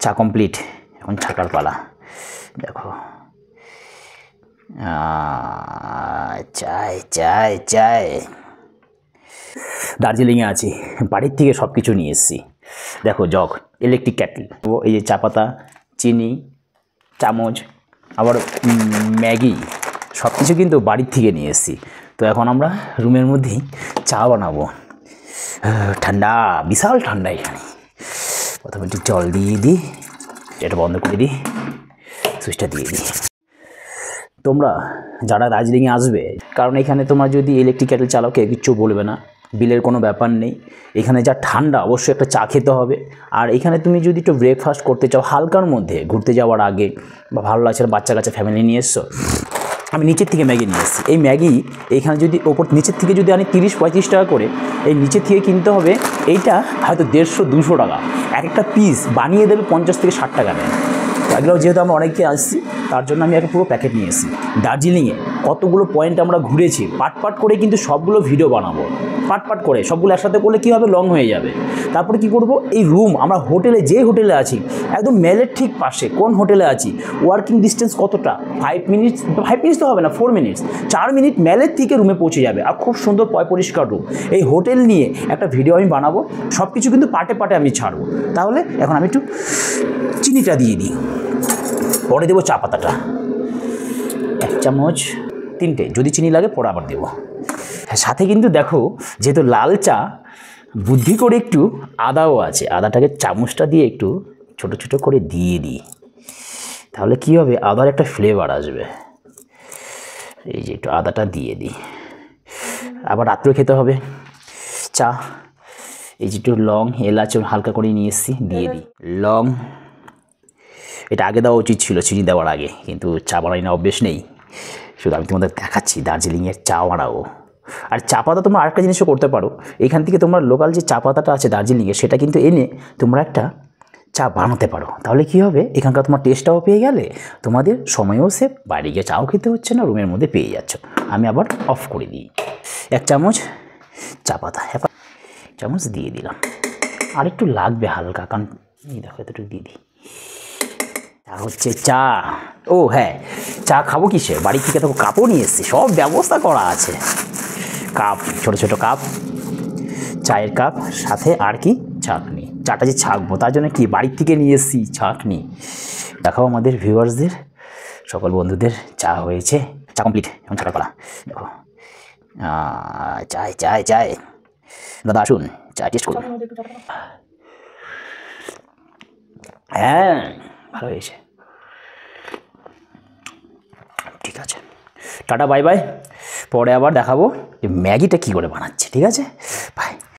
চা কমপ্লিট, এখন ছাকার পালা। দেখো চাই চাই চাই। দার্জিলিংয়ে আছি, বাড়ির থেকে সব কিছু নিয়ে এসেছি। দেখো জগ, ইলেকট্রিক ক্যাটল, এই যে চা পাতা, চিনি, চামচ, আবার ম্যাগি, সব কিছু কিন্তু বাড়ির থেকে নিয়ে এসেছি। তো এখন আমরা রুমের মধ্যেই চা বানাবো। ঠান্ডা, বিশাল ঠান্ডা এখানে। প্রথমে একটু জল দিয়ে দিই, এটা বন্ধ করে দিই, সুইচটা দিয়ে দিই। তোমরা যারা দার্জিলিংয়ে আসবে, কারণ এখানে তোমরা যদি ইলেকট্রিক ক্যাটল চালাও কেউ কিচ্ছু বলবে না, বিলের কোনো ব্যাপার নেই। এখানে যা ঠান্ডা, অবশ্যই একটা চা খেতে হবে। আর এখানে তুমি যদি একটু ব্রেকফাস্ট করতে চাও হালকার মধ্যে, ঘুরতে যাওয়ার আগে বা ভালো লাগছে বাচ্চা কাচ্চা ফ্যামিলি নিয়ে এসছো, আমি নিচের থেকে ম্যাগি নিয়ে এসেছি। এই ম্যাগি এইখানে যদি ওপর নিচের থেকে যদি আনি 30-35 টাকা করে, এই নিচের থেকে কিনতে হবে এইটা হয়তো 150-200 টাকা। এক একটা পিস বানিয়ে দেবে 50 থেকে 60 টাকা নেয়। এগুলো যেহেতু আমরা অনেকে আসছি, তার জন্য আমি একটা পুরো প্যাকেট নিয়ে এসেছি। দার্জিলিংয়ে কতগুলো পয়েন্ট আমরা ঘুরেছি, পাট করে কিন্তু সবগুলো ভিডিও বানাবো। পাট করে সবগুলো একসাথে করলে কী হবে, লং হয়ে যাবে। তারপরে কি করব, এই রুম আমরা হোটেলে, যে হোটেলে আছি একদম মেলের ঠিক পাশে, কোন হোটেলে আছি, ওয়ার্কিং ডিস্টেন্স কতটা, 5 মিনিটস তো হবে না, 4 মিনিটস, 4 মিনিট মেলের থেকে রুমে পৌঁছে যাবে। আর খুব সুন্দর পরিষ্কার রুম। এই হোটেল নিয়ে একটা ভিডিও আমি বানাবো, সব কিছু কিন্তু পাটে আমি ছাড়বো। তাহলে এখন আমি একটু চিনিটা দিয়ে দিই, পরে দেবো চা পাতাটা 1 চামচ, 3টে, যদি চিনি লাগে পরে আবার দেবো। সাথে কিন্তু দেখো, যেহেতু লাল চা, বুদ্ধি করে একটু আদাও আছে, আদাটাকে চামচটা দিয়ে একটু ছোট ছোট করে দিয়ে দিই। তাহলে কি হবে, আদার একটা ফ্লেভার আসবে। এই যে একটু আদাটা দিয়ে দিই। আবার রাত্রে খেতে হবে চা। এই যে একটু লং, এলাচ হালকা করে নিয়ে এসেছি, দিয়ে দিই। লং এটা আগে দেওয়া উচিত ছিল, চিনি দেওয়ার আগে, কিন্তু চা বানাই না, অভ্যেস নেই। শুধু আমি তোমাদের দেখাচ্ছি দার্জিলিংয়ের চা বানাবো। আর চা পাতা তোমরা আরেকটা জিনিসও করতে পারো, এখান থেকে তোমরা লোকাল যে চা পাতাটা আছে দার্জিলিংয়ে, সেটা কিন্তু এনে তোমরা একটা চা বানাতে পারো। তাহলে কি হবে, এখানকার তোমার টেস্টটাও পেয়ে গেলে, তোমাদের সময়ও সেভ, বাইরে গিয়ে চাও খেতে হচ্ছে না, রুমের মধ্যে পেয়ে যাচ্ছ। আমি আবার অফ করে দিই। 1 চামচ চা পাতা, 1 চামচ দিয়ে দিলাম। আর একটু লাগবে হালকা, কারণ এই দেখো এতটুকু দিয়ে দিই। হচ্ছে চা। ও হ্যাঁ, চা খাবো কিসে, বাড়ি থেকে তো কাপও নিয়ে এসেছি, সব ব্যবস্থা করা আছে। কাপ, ছোট ছোট কাপ, চায়ের কাপ, সাথে আর কি ছাঁকনি। চাটা যে ছাঁকবো তার জন্য কি বাড়ির থেকে নিয়ে এসেছি ছাঁকনি। দেখাও আমাদের ভিউয়ার্সদের, সকল বন্ধুদের চা হয়েছে, চা কমপ্লিট, এখন ছাকার পালা। দেখো চাই চাই চাই, দাদা আসুন চা টেস্ট করুন। হ্যাঁ ভালো হয়েছে, ঠিক আছে, টাটা বাই বাই। পরে আবার দেখাবো যে ম্যাগিটা কী করে বানাচ্ছে, ঠিক আছে, বাই।